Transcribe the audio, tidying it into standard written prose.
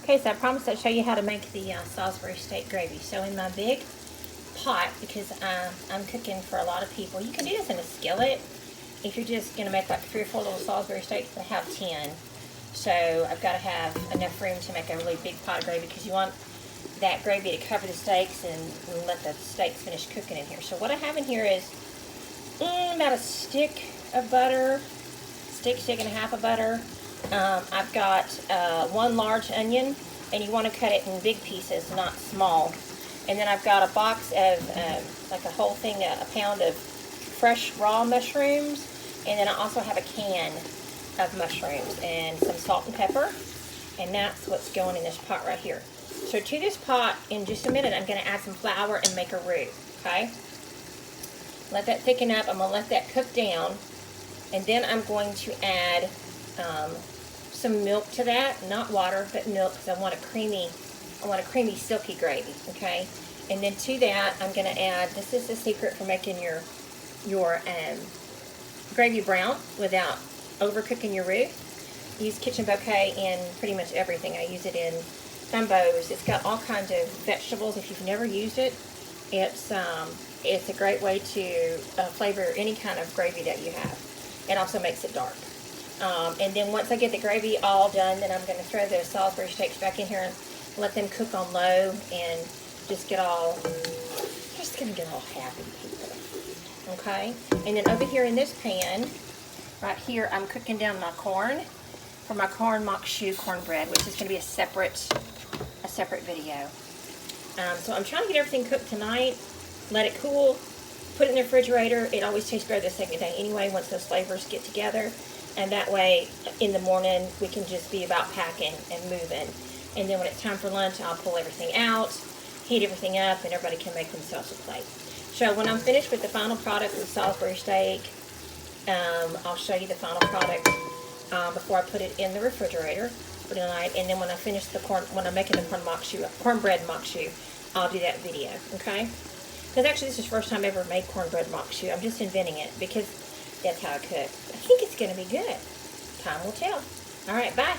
Okay, so I promised I'd show you how to make the Salisbury steak gravy. So in my big pot, because I'm cooking for a lot of people, you can do this in a skillet. If you're just going to make like 3 or 4 little Salisbury steaks, but I have 10. So I've got to have enough room to make a really big pot of gravy because you want that gravy to cover the steaks and let the steaks finish cooking in here. So what I have in here is about a stick of butter, stick and a half of butter. I've got 1 large onion, and you want to cut it in big pieces, not small. And then I've got a box of, like a whole thing, a pound of fresh raw mushrooms. And then I also have a can of mushrooms and some salt and pepper. And that's what's going in this pot right here. So to this pot, in just a minute, I'm going to add some flour and make a roux, okay? Let that thicken up. I'm going to let that cook down. And then I'm going to add some milk to that, not water, but milk, because I want a creamy, silky gravy, okay? And then to that, I'm going to add, this is the secret for making your gravy brown without overcooking your roux. Use kitchen bouquet in pretty much everything. I use it in gumbos. It's got all kinds of vegetables. If you've never used it, it's a great way to flavor any kind of gravy that you have. It also makes it dark. And then once I get the gravy all done, then I'm going to throw the Salisbury steaks back in here and let them cook on low and just get all happy, people. Okay? And then over here in this pan, right here, I'm cooking down my corn for my corn mock choux cornbread, which is going to be a separate video. So I'm trying to get everything cooked tonight, let it cool, put it in the refrigerator. It always tastes better the second day anyway once those flavors get together. And that way, in the morning, we can just be about packing and moving. And then when it's time for lunch, I'll pull everything out, heat everything up, and everybody can make themselves a plate. So when I'm finished with the final product of the Salisbury steak, I'll show you the final product before I put it in the refrigerator for tonight. And then when I finish when I'm making the cornbread mock choux, I'll do that video, okay? Because actually, this is the first time I ever made cornbread mock choux. I'm just inventing it because that's how I cook. I think it's going to be good. Time will tell. All right, bye.